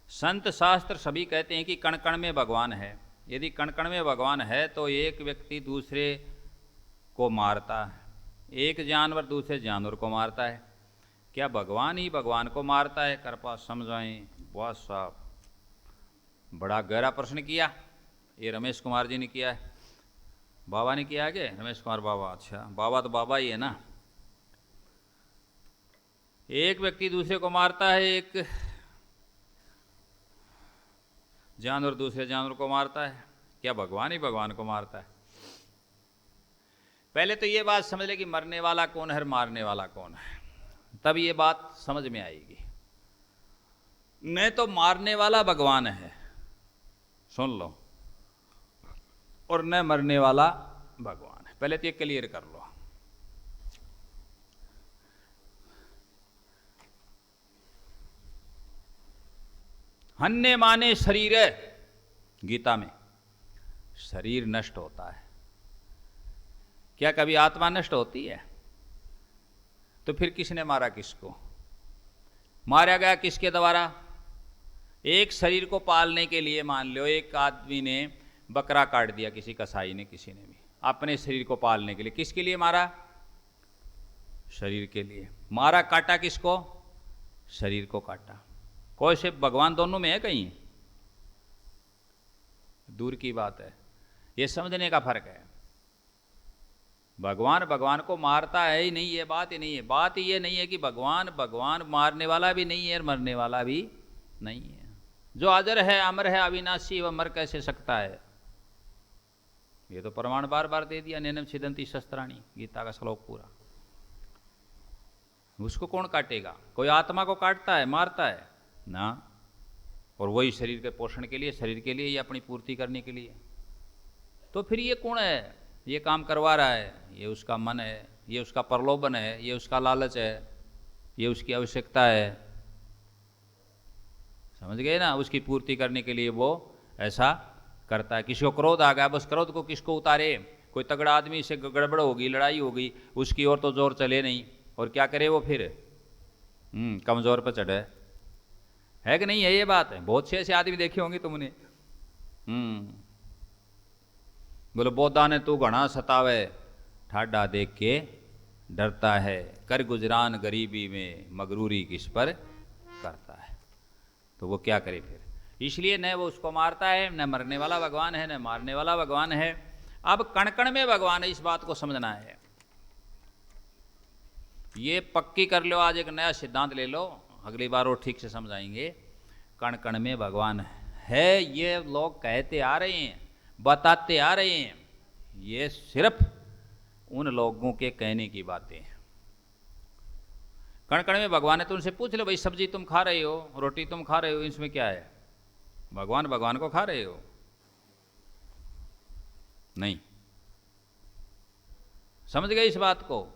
संत शास्त्र सभी कहते हैं कि कण कण में भगवान है। यदि कण कण में भगवान है तो एक व्यक्ति दूसरे को मारता है, एक जानवर दूसरे जानवर को मारता है, क्या भगवान ही भगवान को मारता है? कृपा समझाएं। बहुत साहब बड़ा गहरा प्रश्न किया। ये रमेश कुमार जी ने किया है। बाबा ने किया है क्या? रमेश कुमार बाबा। अच्छा, बाबा तो बाबा ही है ना। एक व्यक्ति दूसरे को मारता है, एक जानवर दूसरे जानवर को मारता है, क्या भगवान ही भगवान को मारता है? पहले तो ये बात समझ ले कि मरने वाला कौन है और मारने वाला कौन है, तब ये बात समझ में आएगी। नहीं तो मारने वाला भगवान है, सुन लो, और न मरने वाला भगवान है। पहले तो ये क्लियर कर लो। हन्ने माने शरीर है, गीता में शरीर नष्ट होता है, क्या कभी आत्मा नष्ट होती है? तो फिर किसने मारा किसको? मारा गया किसके द्वारा? एक शरीर को पालने के लिए मान लो एक आदमी ने बकरा काट दिया, किसी कसाई ने, किसी ने भी अपने शरीर को पालने के लिए। किसके लिए मारा? शरीर के लिए मारा। काटा किसको? शरीर को काटा। कोई से भगवान दोनों में है? कहीं दूर की बात है। ये समझने का फर्क है। भगवान भगवान को मारता है ही नहीं, ये बात ही नहीं है। बात ये नहीं है कि भगवान भगवान मारने वाला भी नहीं है और मरने वाला भी नहीं है। जो अजर है, अमर है, अविनाशी, वह मर कैसे सकता है? ये तो प्रमाण बार बार दे दिया। नैनम छिदंती शस्त्राणी, गीता का श्लोक पूरा। उसको कौन काटेगा? कोई आत्मा को काटता है, मारता है ना? और वही शरीर के पोषण के लिए, शरीर के लिए, या अपनी पूर्ति करने के लिए। तो फिर ये कौन है? ये काम करवा रहा है, ये उसका मन है, ये उसका प्रलोभन है, ये उसका लालच है, ये उसकी आवश्यकता है। समझ गए ना? उसकी पूर्ति करने के लिए वो ऐसा करता है। किसी को क्रोध आ गया, बस क्रोध को किसको उतारे? कोई तगड़ा आदमी से गड़बड़ होगी, लड़ाई होगी, उसकी ओर तो जोर चले नहीं, और क्या करे वो फिर? कमजोर पर चढ़े। है कि नहीं है? ये बात है। बहुत से ऐसे आदमी देखे होंगे तुमने। बोलो बोधा ने तू घना सतावे, ठाडा देख के डरता है, कर गुजरान गरीबी में, मगरूरी किस पर करता है। तो वो क्या करे फिर? इसलिए न वो उसको मारता है, न मरने वाला भगवान है, न मारने वाला भगवान है। अब कण कण में भगवान है, इस बात को समझना है। ये पक्की कर लो। आज एक नया सिद्धांत ले लो, अगली बार और ठीक से समझाएंगे। कण कण में भगवान है, ये लोग कहते आ रहे हैं, बताते आ रहे हैं। ये सिर्फ उन लोगों के कहने की बातें हैं। कण कण में भगवान है तो उनसे पूछ लो, भाई सब्जी तुम खा रहे हो, रोटी तुम खा रहे हो, इसमें क्या है? भगवान भगवान को खा रहे हो? नहीं। समझ गए इस बात को?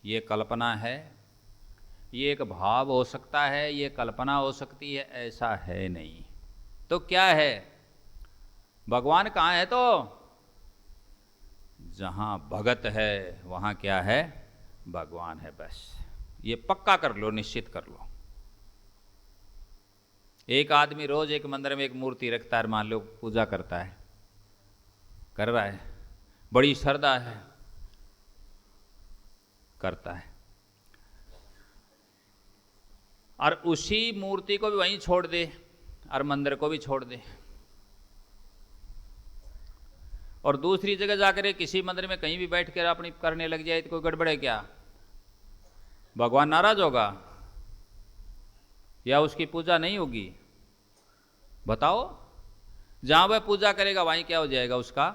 ये कल्पना है, ये एक भाव हो सकता है, ये कल्पना हो सकती है, ऐसा है नहीं। तो क्या है? भगवान कहाँ है? तो जहां भगत है वहां क्या है? भगवान है। बस ये पक्का कर लो, निश्चित कर लो। एक आदमी रोज एक मंदिर में एक मूर्ति रखता है, मान लो पूजा करता है, कर रहा है, बड़ी श्रद्धा है, करता है, और उसी मूर्ति को भी वहीं छोड़ दे और मंदिर को भी छोड़ दे, और दूसरी जगह जाकर किसी मंदिर में कहीं भी बैठ कर अपनी करने लग जाए, तो कोई गड़बड़ है क्या? भगवान नाराज होगा या उसकी पूजा नहीं होगी? बताओ। जहां वह पूजा करेगा वहीं क्या हो जाएगा? उसका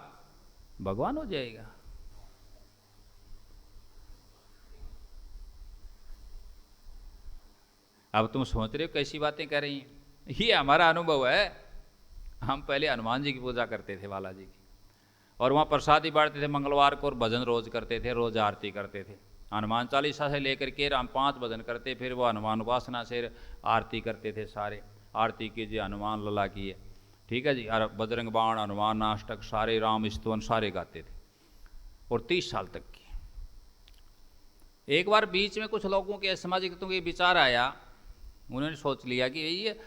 भगवान हो जाएगा। अब तुम सोच रहे हो कैसी बातें कर रही हैं? ये हमारा अनुभव है। हम पहले हनुमान जी की पूजा करते थे, बालाजी की, और वहाँ प्रसाद ही बांटते थे मंगलवार को, और भजन रोज करते थे, रोज आरती करते थे। हनुमान चालीसा से लेकर के हम 5 भजन करते, फिर वो हनुमान उपासना से आरती करते थे। सारे आरती कीजिए हनुमान लला की है, ठीक है जी, और बजरंग बाण, हनुमान अष्टक, सारे राम स्तवन सारे गाते थे, और 30 साल तक की। एक बार बीच में कुछ लोगों के सामाजिक के विचार आया, उन्होंने सोच लिया कि ये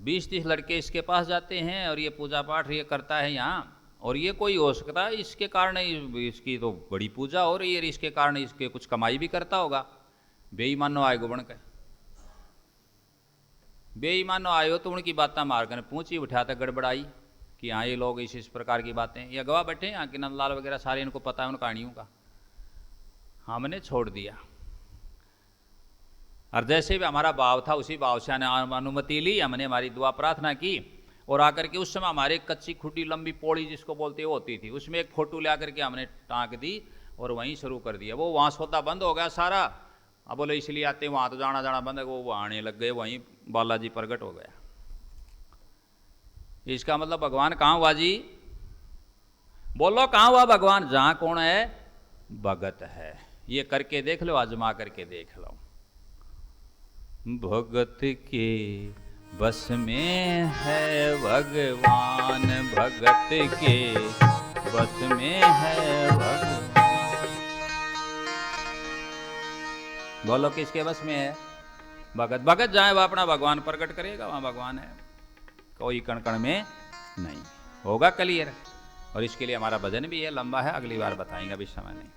20-30 लड़के इसके पास जाते हैं और ये पूजा पाठ ये करता है यहाँ, और ये कोई हो सकता है इसके कारण इसकी तो बड़ी पूजा हो रही है, इसके कारण इसके कुछ कमाई भी करता होगा। बेईमानो आए गुबण के, बेईमानो आयो तो उनकी बातें मार कर पूछी उठाते गड़बड़ाई कि हाँ ये लोग इस प्रकार की बातें, ये गवाह बैठे यहाँ के नंदलाल वगैरह सारे इनको पता है उन कहानियों का। हमने छोड़ दिया, और जैसे भी हमारा भाव था उसी भाव से अनुमति ली, हमने हमारी दुआ प्रार्थना की, और आकर के उस समय हमारे कच्ची खुटी लंबी पौड़ी जिसको बोलते होती थी, उसमें एक फोटो ले आकर के हमने टाँक दी और वहीं शुरू कर दिया। वो वहाँ सौदा बंद हो गया सारा। अब बोले इसलिए आते वहाँ तो जाना जाना बंद है, वो आने लग गए, वहीं बालाजी प्रकट हो गया। इसका मतलब भगवान कहाँ हुआ जी? बोलो कहाँ हुआ भगवान? जहाँ कौन है? भगत है। ये करके देख लो, आजमा करके देख लो। भगत के बस में है भगवान, भगत के बस में है भगवान। बोलो किसके बस में है? भगत। भगत जाए वह अपना भगवान प्रकट करेगा, वहां भगवान है, कोई कण कण में नहीं। होगा क्लियर। और इसके लिए हमारा भजन भी है, लंबा है, अगली बार बताएंगे, अभी समय नहीं।